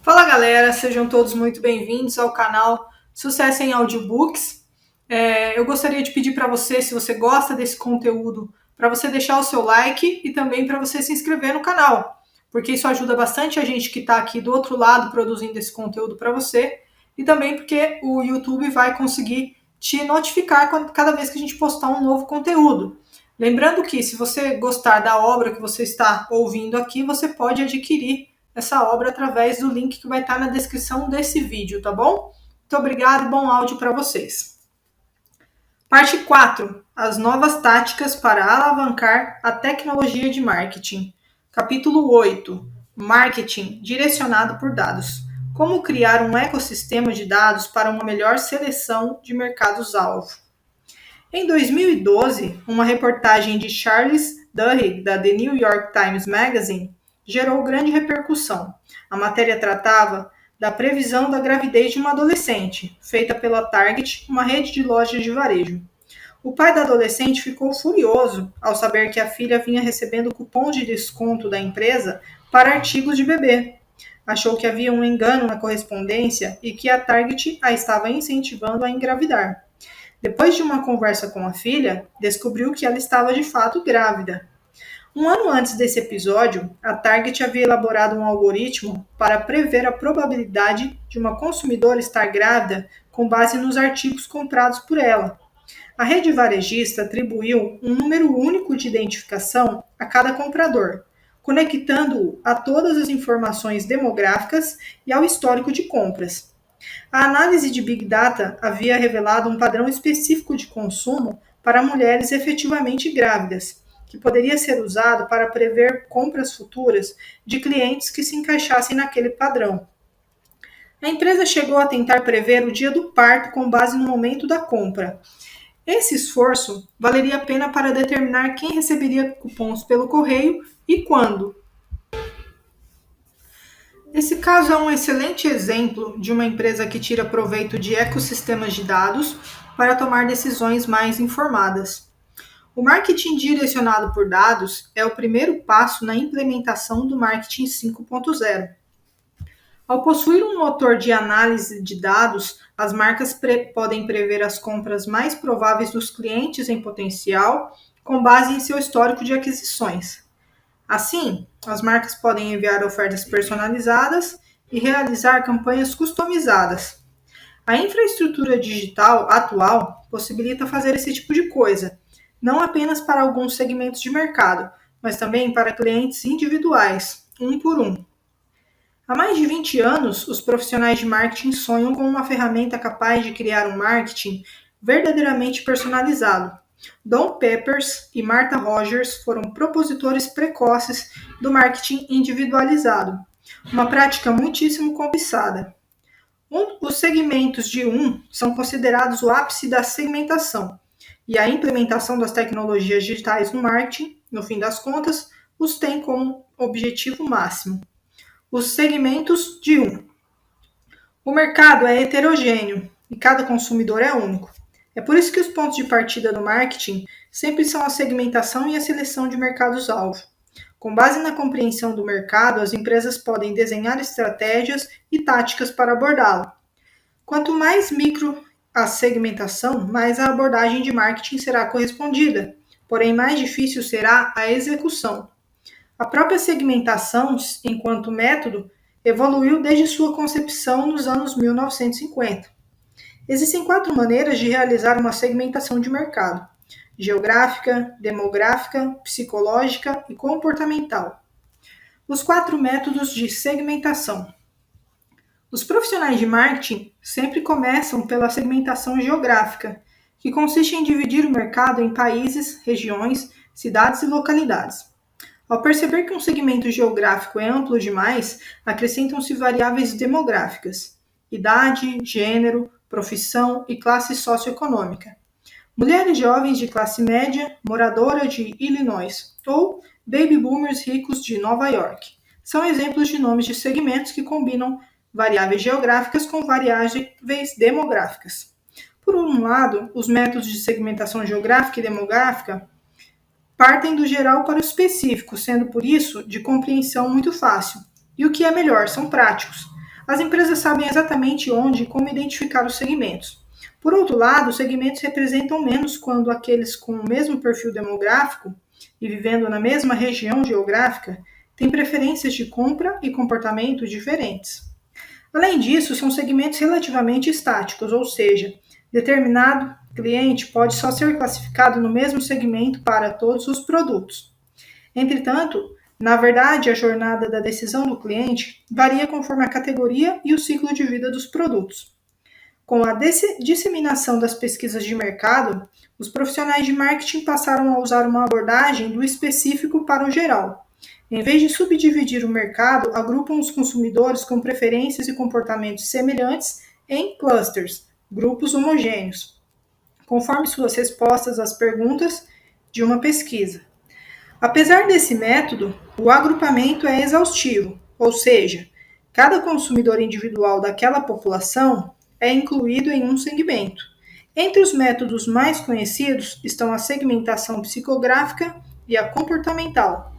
Fala galera, sejam todos muito bem-vindos ao canal Sucesso em Audiobooks. Eu gostaria de pedir para você, se você gosta desse conteúdo, para você deixar o seu like e também para você se inscrever no canal, porque isso ajuda bastante a gente que está aqui do outro lado produzindo esse conteúdo para você e também porque o YouTube vai conseguir te notificar cada vez que a gente postar um novo conteúdo. Lembrando que se você gostar da obra que você está ouvindo aqui, você pode adquirir essa obra através do link que vai estar na descrição desse vídeo, tá bom? Muito obrigado e bom áudio para vocês. Parte 4. As novas táticas para alavancar a tecnologia de marketing. Capítulo 8. Marketing direcionado por dados. Como criar um ecossistema de dados para uma melhor seleção de mercados-alvo. Em 2012, uma reportagem de Charles Duhigg, da The New York Times Magazine, gerou grande repercussão. A matéria tratava da previsão da gravidez de uma adolescente, feita pela Target, uma rede de lojas de varejo. O pai da adolescente ficou furioso ao saber que a filha vinha recebendo cupons de desconto da empresa para artigos de bebê. Achou que havia um engano na correspondência e que a Target a estava incentivando a engravidar. Depois de uma conversa com a filha, descobriu que ela estava de fato grávida. Um ano antes desse episódio, a Target havia elaborado um algoritmo para prever a probabilidade de uma consumidora estar grávida com base nos artigos comprados por ela. A rede varejista atribuiu um número único de identificação a cada comprador, conectando-o a todas as informações demográficas e ao histórico de compras. A análise de Big Data havia revelado um padrão específico de consumo para mulheres efetivamente grávidas, que poderia ser usado para prever compras futuras de clientes que se encaixassem naquele padrão. A empresa chegou a tentar prever o dia do parto com base no momento da compra. Esse esforço valeria a pena para determinar quem receberia cupons pelo correio e quando. Esse caso é um excelente exemplo de uma empresa que tira proveito de ecossistemas de dados para tomar decisões mais informadas. O marketing direcionado por dados é o primeiro passo na implementação do marketing 5.0. Ao possuir um motor de análise de dados, as marcas podem prever as compras mais prováveis dos clientes em potencial com base em seu histórico de aquisições. Assim, as marcas podem enviar ofertas personalizadas e realizar campanhas customizadas. A infraestrutura digital atual possibilita fazer esse tipo de coisa, não apenas para alguns segmentos de mercado, mas também para clientes individuais, um por um. Há mais de 20 anos, os profissionais de marketing sonham com uma ferramenta capaz de criar um marketing verdadeiramente personalizado. Don Peppers e Martha Rogers foram propositores precoces do marketing individualizado, uma prática muitíssimo cobiçada. Os segmentos de são considerados o ápice da segmentação, e a implementação das tecnologias digitais no marketing, no fim das contas, os tem como objetivo máximo. Os segmentos de O mercado é heterogêneo e cada consumidor é único. É por isso que os pontos de partida do marketing sempre são a segmentação e a seleção de mercados-alvo. Com base na compreensão do mercado, as empresas podem desenhar estratégias e táticas para abordá-lo. Quanto mais micro a segmentação, mais a abordagem de marketing será correspondida, porém mais difícil será a execução. A própria segmentação, enquanto método, evoluiu desde sua concepção nos anos 1950. Existem 4 maneiras de realizar uma segmentação de mercado: geográfica, demográfica, psicológica e comportamental. Os 4 métodos de segmentação. Os profissionais de marketing sempre começam pela segmentação geográfica, que consiste em dividir o mercado em países, regiões, cidades e localidades. Ao perceber que um segmento geográfico é amplo demais, acrescentam-se variáveis demográficas: idade, gênero, profissão e classe socioeconômica. Mulheres jovens de classe média, moradora de Illinois, ou baby boomers ricos de Nova York. São exemplos de nomes de segmentos que combinam variáveis geográficas com variáveis demográficas. Por um lado, os métodos de segmentação geográfica e demográfica partem do geral para o específico, sendo por isso de compreensão muito fácil. E o que é melhor, são práticos. As empresas sabem exatamente onde e como identificar os segmentos. Por outro lado, os segmentos representam menos quando aqueles com o mesmo perfil demográfico e vivendo na mesma região geográfica têm preferências de compra e comportamento diferentes. Além disso, são segmentos relativamente estáticos, ou seja, determinado cliente pode só ser classificado no mesmo segmento para todos os produtos. Entretanto, na verdade, a jornada da decisão do cliente varia conforme a categoria e o ciclo de vida dos produtos. Com a disseminação das pesquisas de mercado, os profissionais de marketing passaram a usar uma abordagem do específico para o geral. Em vez de subdividir o mercado, agrupam os consumidores com preferências e comportamentos semelhantes em clusters, grupos homogêneos, conforme suas respostas às perguntas de uma pesquisa. Apesar desse método, o agrupamento é exaustivo, ou seja, cada consumidor individual daquela população é incluído em um segmento. Entre os métodos mais conhecidos estão a segmentação psicográfica e a comportamental.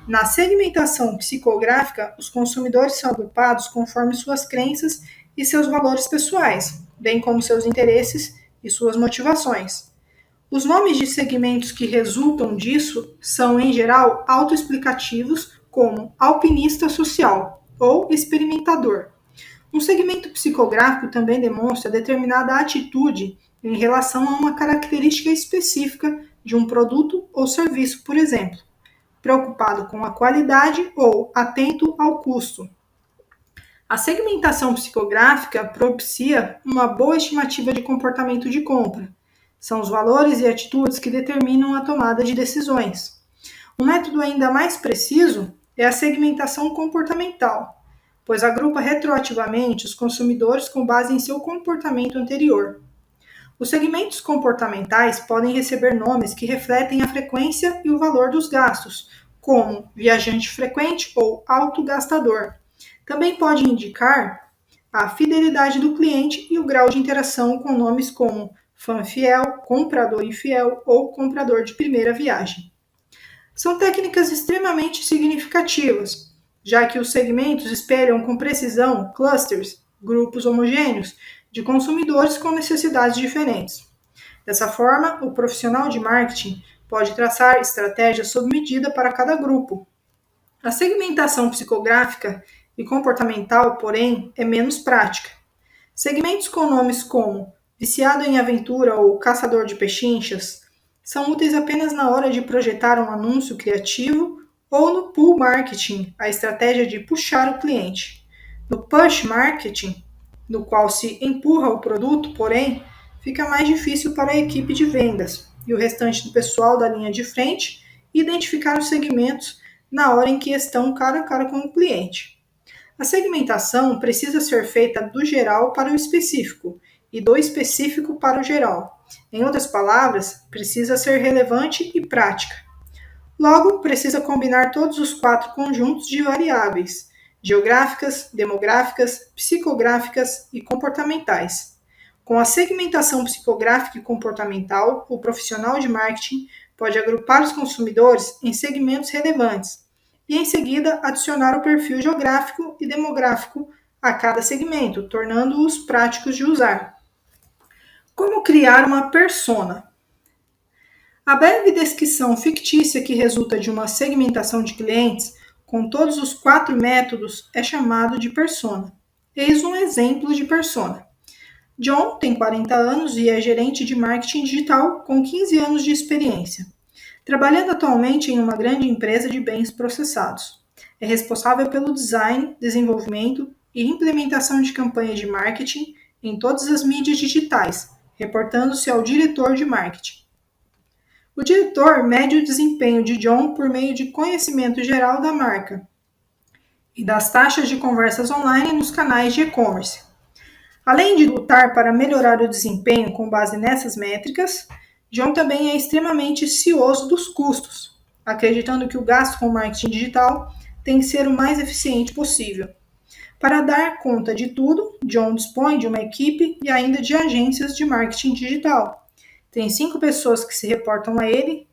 Na segmentação psicográfica, os consumidores são agrupados conforme suas crenças e seus valores pessoais, bem como seus interesses e suas motivações. Os nomes de segmentos que resultam disso são, em geral, autoexplicativos, como alpinista social ou experimentador. Um segmento psicográfico também demonstra determinada atitude em relação a uma característica específica de um produto ou serviço, por exemplo, preocupado com a qualidade ou atento ao custo. A segmentação psicográfica propicia uma boa estimativa de comportamento de compra. São os valores e atitudes que determinam a tomada de decisões. Um método ainda mais preciso é a segmentação comportamental, pois agrupa retroativamente os consumidores com base em seu comportamento anterior. Os segmentos comportamentais podem receber nomes que refletem a frequência e o valor dos gastos, como viajante frequente ou alto gastador. Também pode indicar a fidelidade do cliente e o grau de interação com nomes como fã fiel, comprador infiel ou comprador de primeira viagem. São técnicas extremamente significativas, já que os segmentos espelham com precisão clusters, grupos homogêneos, de consumidores com necessidades diferentes. Dessa forma, o profissional de marketing pode traçar estratégias sob medida para cada grupo. A segmentação psicográfica e comportamental, porém, é menos prática. Segmentos com nomes como viciado em aventura ou caçador de pechinchas são úteis apenas na hora de projetar um anúncio criativo ou no pull marketing, a estratégia de puxar o cliente. No push marketing, no qual se empurra o produto, porém, fica mais difícil para a equipe de vendas e o restante do pessoal da linha de frente identificar os segmentos na hora em que estão cara a cara com o cliente. A segmentação precisa ser feita do geral para o específico e do específico para o geral. Em outras palavras, precisa ser relevante e prática. Logo, precisa combinar todos os 4 conjuntos de variáveis: geográficas, demográficas, psicográficas e comportamentais. Com a segmentação psicográfica e comportamental, o profissional de marketing pode agrupar os consumidores em segmentos relevantes e, em seguida, adicionar o perfil geográfico e demográfico a cada segmento, tornando-os práticos de usar. Como criar uma persona? A breve descrição fictícia que resulta de uma segmentação de clientes com todos os 4 métodos é chamado de persona. Eis um exemplo de persona. John tem 40 anos e é gerente de marketing digital com 15 anos de experiência, trabalhando atualmente em uma grande empresa de bens processados. É responsável pelo design, desenvolvimento e implementação de campanhas de marketing em todas as mídias digitais, reportando-se ao diretor de marketing. O diretor mede o desempenho de John por meio de conhecimento geral da marca e das taxas de conversas online nos canais de e-commerce. Além de lutar para melhorar o desempenho com base nessas métricas, John também é extremamente cioso dos custos, acreditando que o gasto com marketing digital tem que ser o mais eficiente possível. Para dar conta de tudo, John dispõe de uma equipe e ainda de agências de marketing digital. Tem 5 pessoas que se reportam a ele,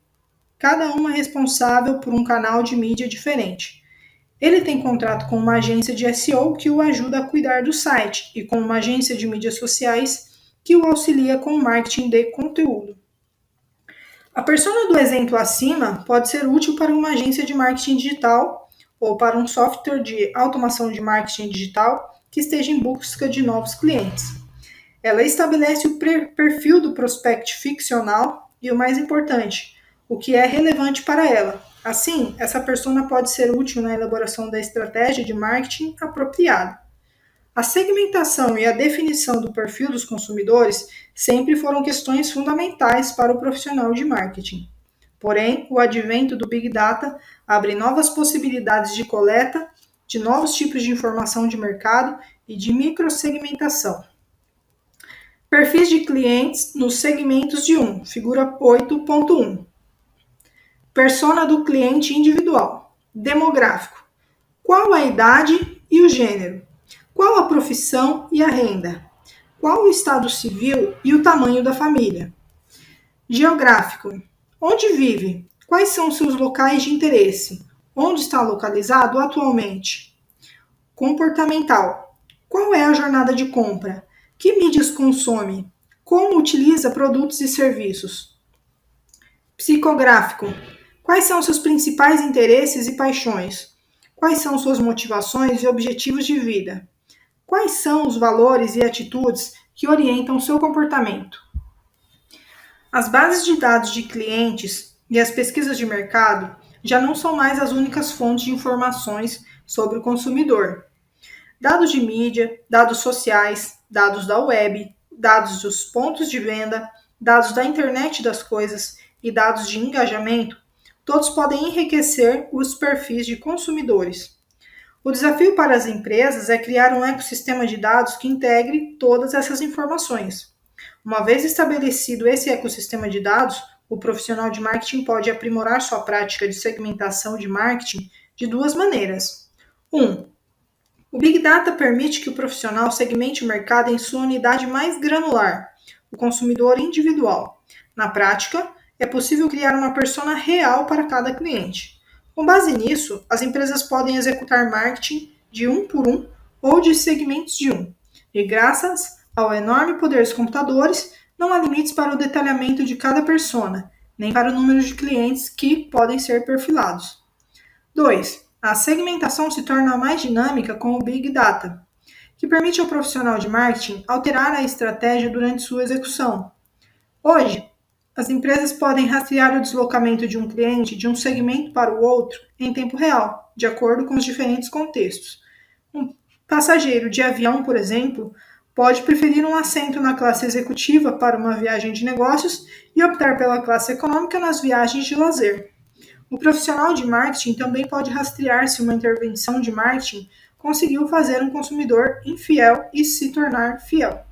cada uma responsável por um canal de mídia diferente. Ele tem contrato com uma agência de SEO que o ajuda a cuidar do site e com uma agência de mídias sociais que o auxilia com o marketing de conteúdo. A persona do exemplo acima pode ser útil para uma agência de marketing digital ou para um software de automação de marketing digital que esteja em busca de novos clientes. Ela estabelece o perfil do prospect ficcional e o mais importante, o que é relevante para ela. Assim, essa persona pode ser útil na elaboração da estratégia de marketing apropriada. A segmentação e a definição do perfil dos consumidores sempre foram questões fundamentais para o profissional de marketing. Porém, o advento do Big Data abre novas possibilidades de coleta de novos tipos de informação de mercado e de microsegmentação. Perfis de clientes nos segmentos de figura 8.1. Persona do cliente individual. Demográfico. Qual a idade e o gênero? Qual a profissão e a renda? Qual o estado civil e o tamanho da família? Geográfico. Onde vive? Quais são seus locais de interesse? Onde está localizado atualmente? Comportamental. Qual é a jornada de compra? Que mídias consome? Como utiliza produtos e serviços? Psicográfico. Quais são seus principais interesses e paixões? Quais são suas motivações e objetivos de vida? Quais são os valores e atitudes que orientam seu comportamento? As bases de dados de clientes e as pesquisas de mercado já não são mais as únicas fontes de informações sobre o consumidor. Dados de mídia, dados sociais, dados da web, dados dos pontos de venda, dados da internet das coisas e dados de engajamento, todos podem enriquecer os perfis de consumidores. O desafio para as empresas é criar um ecossistema de dados que integre todas essas informações. Uma vez estabelecido esse ecossistema de dados, o profissional de marketing pode aprimorar sua prática de segmentação de marketing de duas maneiras. 1. O Big Data permite que o profissional segmente o mercado em sua unidade mais granular, o consumidor individual. Na prática, é possível criar uma persona real para cada cliente. Com base nisso, as empresas podem executar marketing de por ou de segmentos de E graças ao enorme poder dos computadores, não há limites para o detalhamento de cada persona, nem para o número de clientes que podem ser perfilados. 2. A segmentação se torna mais dinâmica com o Big Data, que permite ao profissional de marketing alterar a estratégia durante sua execução. Hoje, as empresas podem rastrear o deslocamento de um cliente de um segmento para o outro em tempo real, de acordo com os diferentes contextos. Um passageiro de avião, por exemplo, pode preferir um assento na classe executiva para uma viagem de negócios e optar pela classe econômica nas viagens de lazer. O profissional de marketing também pode rastrear se uma intervenção de marketing conseguiu fazer um consumidor infiel e se tornar fiel.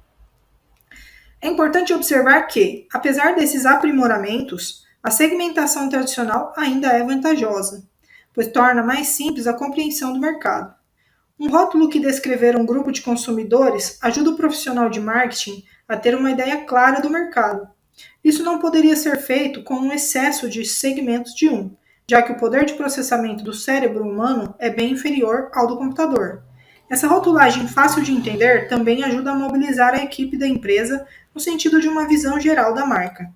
É importante observar que, apesar desses aprimoramentos, a segmentação tradicional ainda é vantajosa, pois torna mais simples a compreensão do mercado. Um rótulo que descrever um grupo de consumidores ajuda o profissional de marketing a ter uma ideia clara do mercado. Isso não poderia ser feito com um excesso de segmentos de já que o poder de processamento do cérebro humano é bem inferior ao do computador. Essa rotulagem fácil de entender também ajuda a mobilizar a equipe da empresa no sentido de uma visão geral da marca.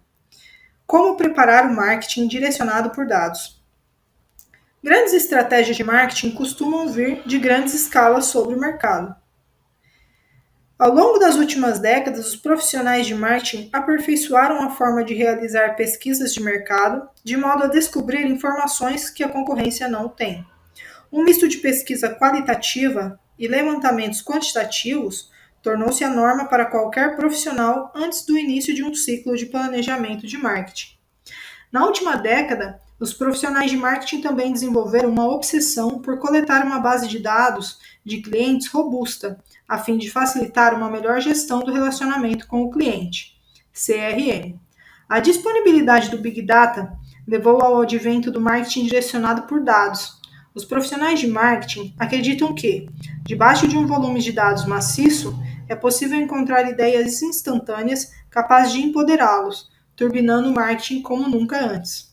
Como preparar o marketing direcionado por dados? Grandes estratégias de marketing costumam vir de grandes escalas sobre o mercado. Ao longo das últimas décadas, os profissionais de marketing aperfeiçoaram a forma de realizar pesquisas de mercado, de modo a descobrir informações que a concorrência não tem. Um misto de pesquisa qualitativa e levantamentos quantitativos tornou-se a norma para qualquer profissional antes do início de um ciclo de planejamento de marketing. Na última década, os profissionais de marketing também desenvolveram uma obsessão por coletar uma base de dados de clientes robusta, a fim de facilitar uma melhor gestão do relacionamento com o cliente, CRM. A disponibilidade do Big Data levou ao advento do marketing direcionado por dados. Os profissionais de marketing acreditam que, debaixo de um volume de dados maciço, é possível encontrar ideias instantâneas capazes de empoderá-los, turbinando o marketing como nunca antes.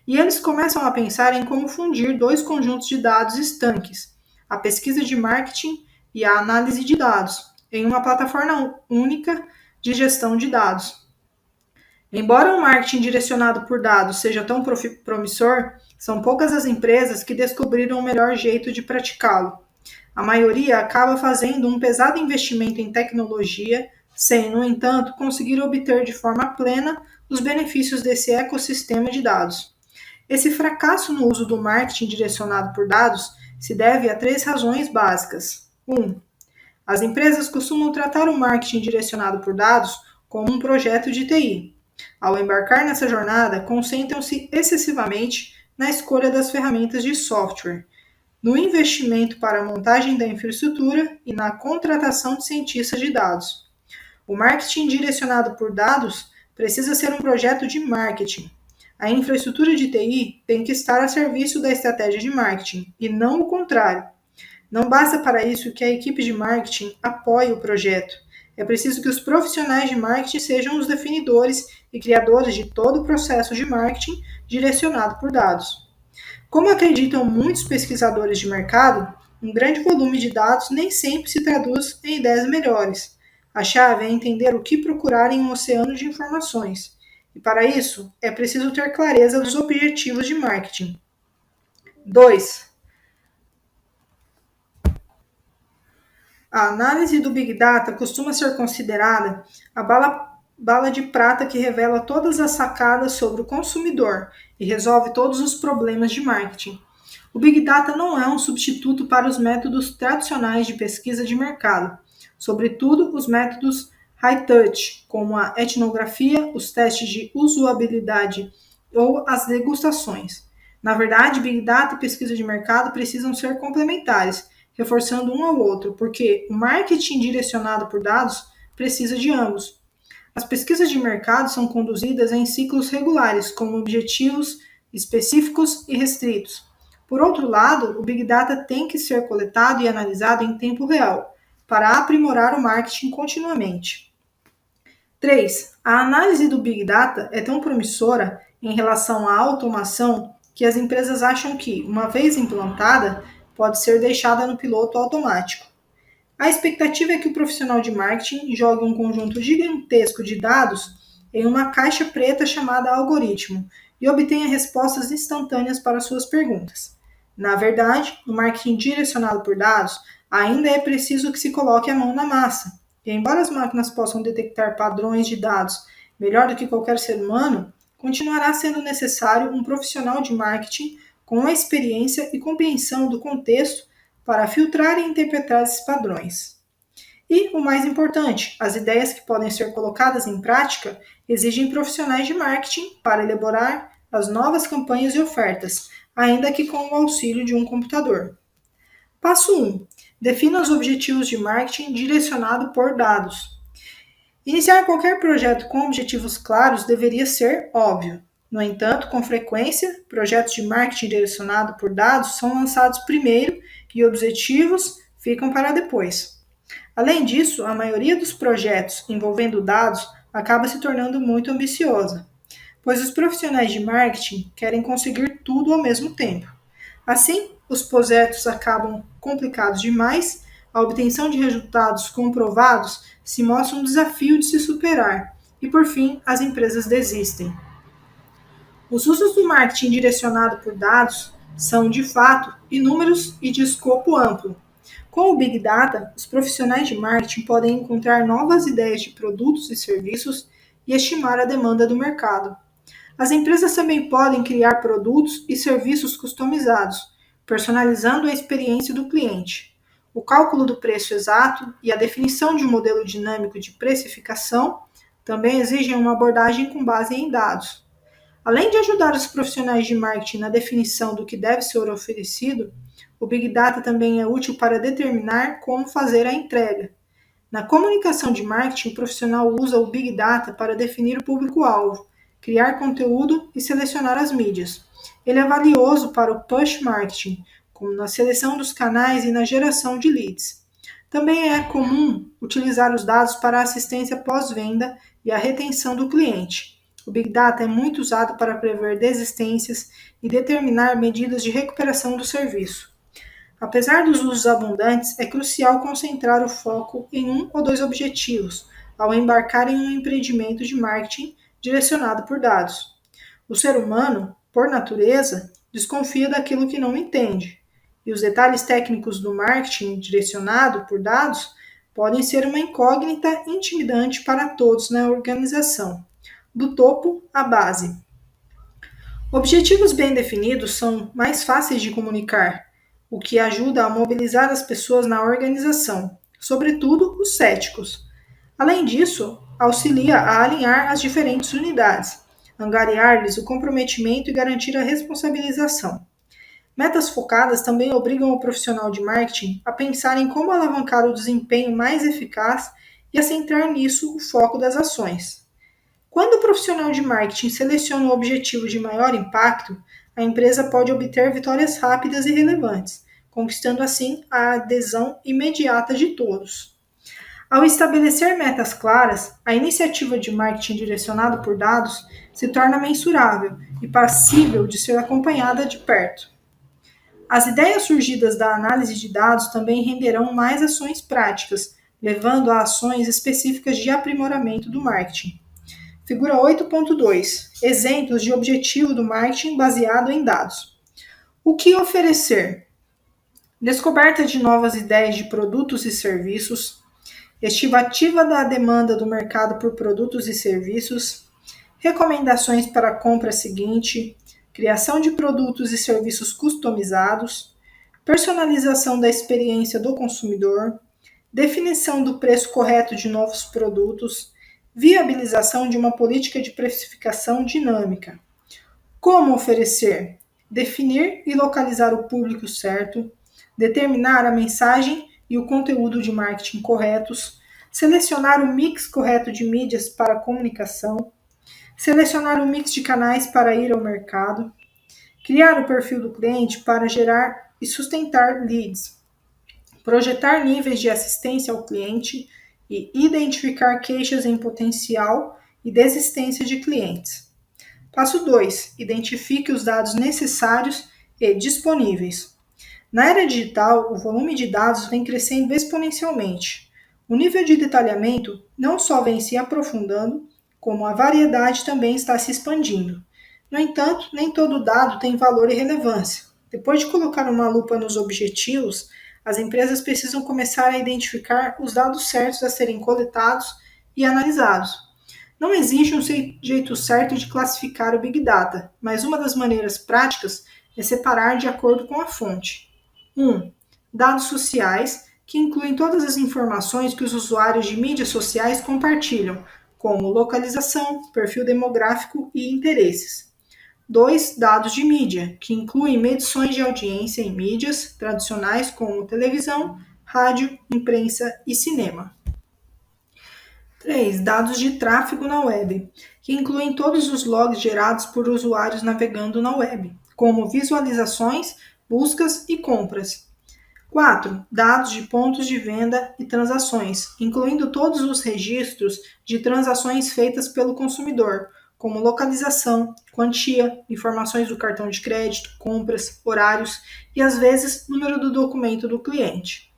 e eles começam a pensar em como fundir dois conjuntos de dados estanques, a pesquisa de marketing e a análise de dados, em uma plataforma única de gestão de dados. Embora o marketing direcionado por dados seja tão promissor, são poucas as empresas que descobriram o melhor jeito de praticá-lo. A maioria acaba fazendo um pesado investimento em tecnologia, sem, no entanto, conseguir obter de forma plena os benefícios desse ecossistema de dados. Esse fracasso no uso do marketing direcionado por dados se deve a três razões básicas. 1. As empresas costumam tratar o marketing direcionado por dados como um projeto de TI. Ao embarcar nessa jornada, concentram-se excessivamente na escolha das ferramentas de software, no investimento para a montagem da infraestrutura e na contratação de cientistas de dados. O marketing direcionado por dados precisa ser um projeto de marketing. A infraestrutura de TI tem que estar a serviço da estratégia de marketing, e não o contrário. Não basta para isso que a equipe de marketing apoie o projeto. É preciso que os profissionais de marketing sejam os definidores e criadores de todo o processo de marketing direcionado por dados. Como acreditam muitos pesquisadores de mercado, um grande volume de dados nem sempre se traduz em ideias melhores. A chave é entender o que procurar em um oceano de informações. E para isso, é preciso ter clareza dos objetivos de marketing. 2. A análise do Big Data costuma ser considerada a bala de prata que revela todas as sacadas sobre o consumidor e resolve todos os problemas de marketing. O Big Data não é um substituto para os métodos tradicionais de pesquisa de mercado, sobretudo os métodos high-touch, como a etnografia, os testes de usabilidade ou as degustações. Na verdade, Big Data e pesquisa de mercado precisam ser complementares, reforçando um ao outro, porque o marketing direcionado por dados precisa de ambos. As pesquisas de mercado são conduzidas em ciclos regulares, com objetivos específicos e restritos. Por outro lado, o Big Data tem que ser coletado e analisado em tempo real, para aprimorar o marketing continuamente. 3. A análise do Big Data é tão promissora em relação à automação que as empresas acham que, uma vez implantada, pode ser deixada no piloto automático. A expectativa é que o profissional de marketing jogue um conjunto gigantesco de dados em uma caixa preta chamada algoritmo e obtenha respostas instantâneas para suas perguntas. Na verdade, no marketing direcionado por dados, ainda é preciso que se coloque a mão na massa. E embora as máquinas possam detectar padrões de dados melhor do que qualquer ser humano, continuará sendo necessário um profissional de marketing com a experiência e compreensão do contexto para filtrar e interpretar esses padrões. E, o mais importante, as ideias que podem ser colocadas em prática exigem profissionais de marketing para elaborar as novas campanhas e ofertas, ainda que com o auxílio de um computador. Passo 1. Defina os objetivos de marketing direcionado por dados. Iniciar qualquer projeto com objetivos claros deveria ser óbvio. No entanto, com frequência, projetos de marketing direcionado por dados são lançados primeiro e objetivos ficam para depois. Além disso, a maioria dos projetos envolvendo dados acaba se tornando muito ambiciosa, pois os profissionais de marketing querem conseguir tudo ao mesmo tempo. Assim, os projetos acabam complicados demais, a obtenção de resultados comprovados se mostra um desafio de se superar e, por fim, as empresas desistem. Os usos do marketing direcionado por dados são, de fato, inúmeros e de escopo amplo. Com o Big Data, os profissionais de marketing podem encontrar novas ideias de produtos e serviços e estimar a demanda do mercado. As empresas também podem criar produtos e serviços customizados, personalizando a experiência do cliente. O cálculo do preço exato e a definição de um modelo dinâmico de precificação também exigem uma abordagem com base em dados. Além de ajudar os profissionais de marketing na definição do que deve ser oferecido, o Big Data também é útil para determinar como fazer a entrega. Na comunicação de marketing, o profissional usa o Big Data para definir o público-alvo, criar conteúdo e selecionar as mídias. Ele é valioso para o push marketing, como na seleção dos canais e na geração de leads. Também é comum utilizar os dados para a assistência pós-venda e a retenção do cliente. O Big Data é muito usado para prever desistências e determinar medidas de recuperação do serviço. Apesar dos usos abundantes, é crucial concentrar o foco em um ou dois objetivos ao embarcar em um empreendimento de marketing direcionado por dados. O ser humano, por natureza, desconfia daquilo que não entende, e os detalhes técnicos do marketing direcionado por dados podem ser uma incógnita intimidante para todos na organização, do topo à base. Objetivos bem definidos são mais fáceis de comunicar, o que ajuda a mobilizar as pessoas na organização, sobretudo os céticos. Além disso, auxilia a alinhar as diferentes unidades, angariar-lhes o comprometimento e garantir a responsabilização. Metas focadas também obrigam o profissional de marketing a pensar em como alavancar o desempenho mais eficaz e a centrar nisso o foco das ações. Quando o profissional de marketing seleciona o objetivo de maior impacto, a empresa pode obter vitórias rápidas e relevantes, conquistando assim a adesão imediata de todos. Ao estabelecer metas claras, a iniciativa de marketing direcionado por dados se torna mensurável e passível de ser acompanhada de perto. As ideias surgidas da análise de dados também renderão mais ações práticas, levando a ações específicas de aprimoramento do marketing. Figura 8.2. Exemplos de objetivo do marketing baseado em dados. O que oferecer? Descoberta de novas ideias de produtos e serviços, estimativa da demanda do mercado por produtos e serviços, recomendações para a compra seguinte, criação de produtos e serviços customizados, personalização da experiência do consumidor, definição do preço correto de novos produtos, viabilização de uma política de precificação dinâmica. Como oferecer? Definir e localizar o público certo, determinar a mensagem e o conteúdo de marketing corretos, selecionar o mix correto de mídias para a comunicação, selecionar o mix de canais para ir ao mercado, criar o perfil do cliente para gerar e sustentar leads, projetar níveis de assistência ao cliente e identificar queixas em potencial e desistência de clientes. Passo 2. Identifique os dados necessários e disponíveis. Na era digital, o volume de dados vem crescendo exponencialmente. O nível de detalhamento não só vem se aprofundando, como a variedade também está se expandindo. No entanto, nem todo dado tem valor e relevância. Depois de colocar uma lupa nos objetivos, as empresas precisam começar a identificar os dados certos a serem coletados e analisados. Não existe um jeito certo de classificar o Big Data, mas uma das maneiras práticas é separar de acordo com a fonte. 1. Dados sociais, que incluem todas as informações que os usuários de mídias sociais compartilham, como localização, perfil demográfico e interesses. 2. Dados de mídia, que incluem medições de audiência em mídias tradicionais como televisão, rádio, imprensa e cinema. 3. Dados de tráfego na web, que incluem todos os logs gerados por usuários navegando na web, como visualizações, buscas e compras. 4. Dados de pontos de venda e transações, incluindo todos os registros de transações feitas pelo consumidor, como localização, quantia, informações do cartão de crédito, compras, horários e, às vezes, número do documento do cliente.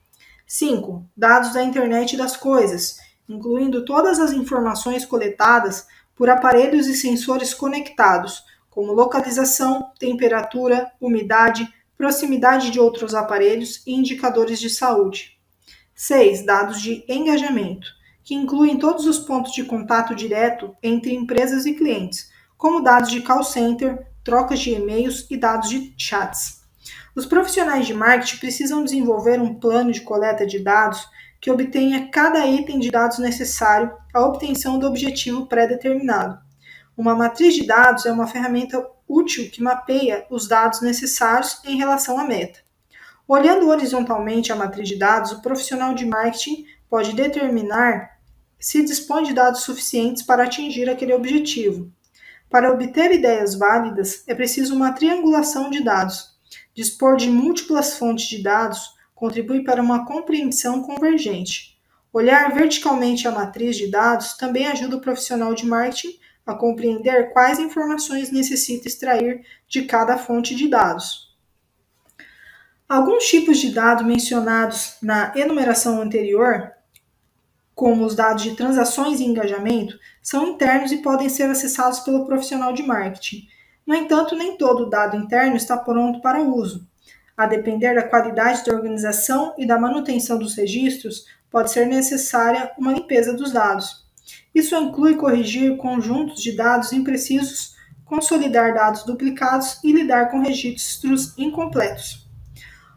5. Dados da internet das coisas, incluindo todas as informações coletadas por aparelhos e sensores conectados, como localização, temperatura, umidade, proximidade de outros aparelhos e indicadores de saúde. 6. Dados de engajamento, que incluem todos os pontos de contato direto entre empresas e clientes, como dados de call center, trocas de e-mails e dados de chats. Os profissionais de marketing precisam desenvolver um plano de coleta de dados que obtenha cada item de dados necessário à obtenção do objetivo pré-determinado. Uma matriz de dados é uma ferramenta útil que mapeia os dados necessários em relação à meta. Olhando horizontalmente a matriz de dados, o profissional de marketing pode determinar se dispõe de dados suficientes para atingir aquele objetivo. Para obter ideias válidas, é preciso uma triangulação de dados. Dispor de múltiplas fontes de dados contribui para uma compreensão convergente. Olhar verticalmente a matriz de dados também ajuda o profissional de marketing a compreender quais informações necessita extrair de cada fonte de dados. Alguns tipos de dados mencionados na enumeração anterior, como os dados de transações e engajamento, são internos e podem ser acessados pelo profissional de marketing. No entanto, nem todo dado interno está pronto para uso. A depender da qualidade da organização e da manutenção dos registros, pode ser necessária uma limpeza dos dados. Isso inclui corrigir conjuntos de dados imprecisos, consolidar dados duplicados e lidar com registros incompletos.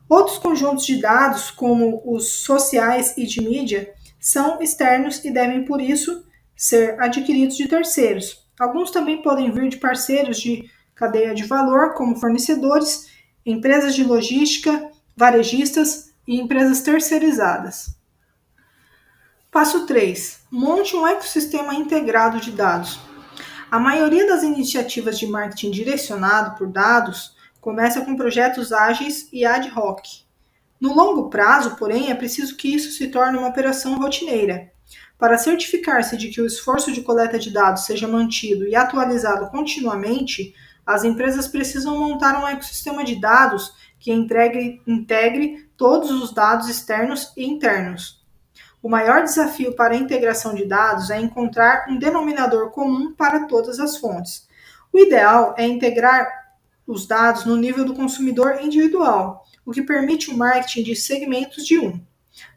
Outros conjuntos de dados, como os sociais e de mídia, são externos e devem, por isso, ser adquiridos de terceiros. Alguns também podem vir de parceiros de cadeia de valor, como fornecedores, empresas de logística, varejistas e empresas terceirizadas. Passo 3. Monte um ecossistema integrado de dados. A maioria das iniciativas de marketing direcionado por dados começa com projetos ágeis e ad hoc. No longo prazo, porém, é preciso que isso se torne uma operação rotineira. Para certificar-se de que o esforço de coleta de dados seja mantido e atualizado continuamente, as empresas precisam montar um ecossistema de dados que integre todos os dados externos e internos. O maior desafio para a integração de dados é encontrar um denominador comum para todas as fontes. O ideal é integrar os dados no nível do consumidor individual, o que permite o marketing de segmentos de um.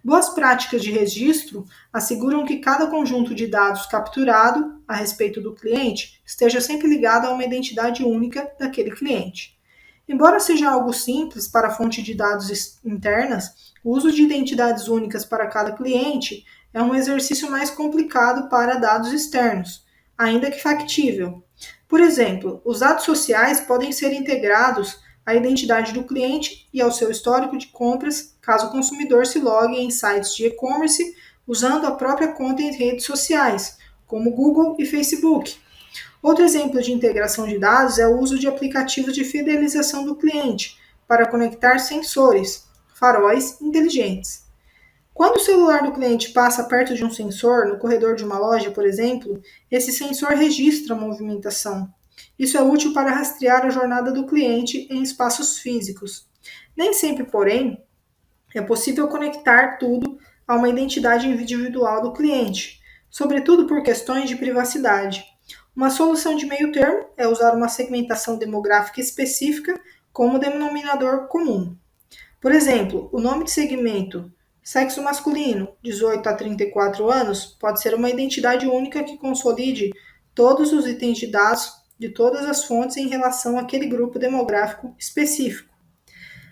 Boas práticas de registro asseguram que cada conjunto de dados capturado a respeito do cliente esteja sempre ligado a uma identidade única daquele cliente. Embora seja algo simples para a fonte de dados internas, o uso de identidades únicas para cada cliente é um exercício mais complicado para dados externos, ainda que factível. Por exemplo, os dados sociais podem ser integrados à identidade do cliente e ao seu histórico de compras, caso o consumidor se logue em sites de e-commerce usando a própria conta em redes sociais, como Google e Facebook. Outro exemplo de integração de dados é o uso de aplicativos de fidelização do cliente para conectar sensores, faróis inteligentes. Quando o celular do cliente passa perto de um sensor, no corredor de uma loja, por exemplo, esse sensor registra a movimentação. Isso é útil para rastrear a jornada do cliente em espaços físicos. Nem sempre, porém, é possível conectar tudo a uma identidade individual do cliente, sobretudo por questões de privacidade. Uma solução de meio termo é usar uma segmentação demográfica específica como denominador comum. Por exemplo, o nome de segmento sexo masculino, 18 a 34 anos, pode ser uma identidade única que consolide todos os itens de dados de todas as fontes em relação àquele grupo demográfico específico.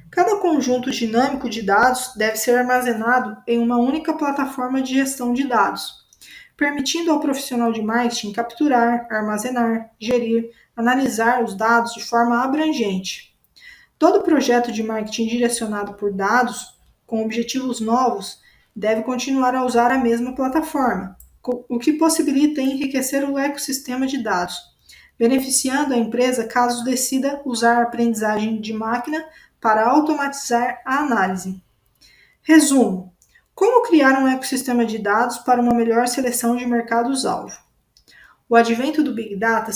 Cada conjunto dinâmico de dados deve ser armazenado em uma única plataforma de gestão de dados, permitindo ao profissional de marketing capturar, armazenar, gerir, analisar os dados de forma abrangente. Todo projeto de marketing direcionado por dados, com objetivos novos, deve continuar a usar a mesma plataforma, o que possibilita enriquecer o ecossistema de dados, beneficiando a empresa caso decida usar a aprendizagem de máquina para automatizar a análise. Resumo: como criar um ecossistema de dados para uma melhor seleção de mercados-alvo? O advento do Big Data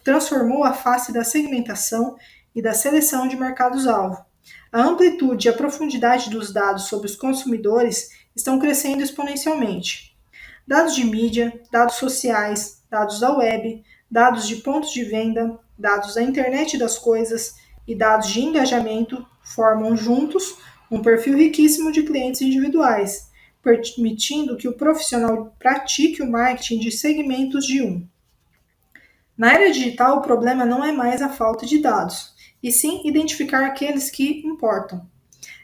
transformou a face da segmentação e da seleção de mercados-alvo. A amplitude e a profundidade dos dados sobre os consumidores estão crescendo exponencialmente. Dados de mídia, dados sociais, dados da web, dados de pontos de venda, dados da internet das coisas e dados de engajamento formam juntos um perfil riquíssimo de clientes individuais, permitindo que o profissional pratique o marketing de segmentos de um. Na era digital, o problema não é mais a falta de dados, e sim identificar aqueles que importam.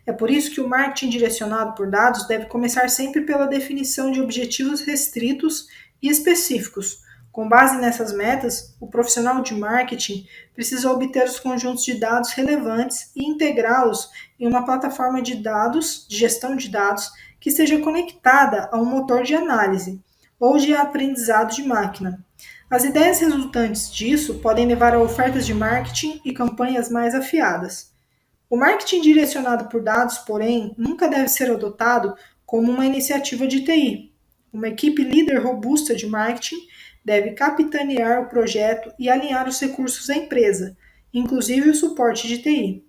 É por isso que o marketing direcionado por dados deve começar sempre pela definição de objetivos restritos e específicos. Com base nessas metas, o profissional de marketing precisa obter os conjuntos de dados relevantes e integrá-los em uma plataforma de dados, de gestão de dados, que esteja conectada a um motor de análise ou de aprendizado de máquina. As ideias resultantes disso podem levar a ofertas de marketing e campanhas mais afiadas. O marketing direcionado por dados, porém, nunca deve ser adotado como uma iniciativa de TI. Uma equipe líder robusta de marketing deve capitanear o projeto e alinhar os recursos da empresa, inclusive o suporte de TI.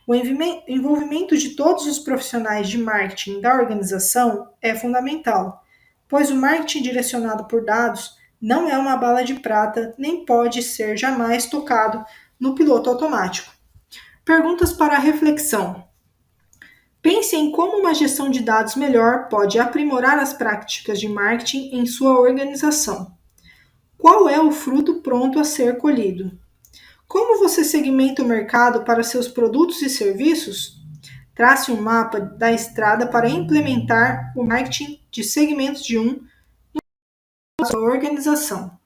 O envolvimento de todos os profissionais de marketing da organização é fundamental, pois o marketing direcionado por dados não é uma bala de prata nem pode ser jamais tocado no piloto automático. Perguntas para a reflexão. Pense em como uma gestão de dados melhor pode aprimorar as práticas de marketing em sua organização. Qual é o fruto pronto a ser colhido? Como você segmenta o mercado para seus produtos e serviços? Trace um mapa da estrada para implementar o marketing de segmentos de na sua organização.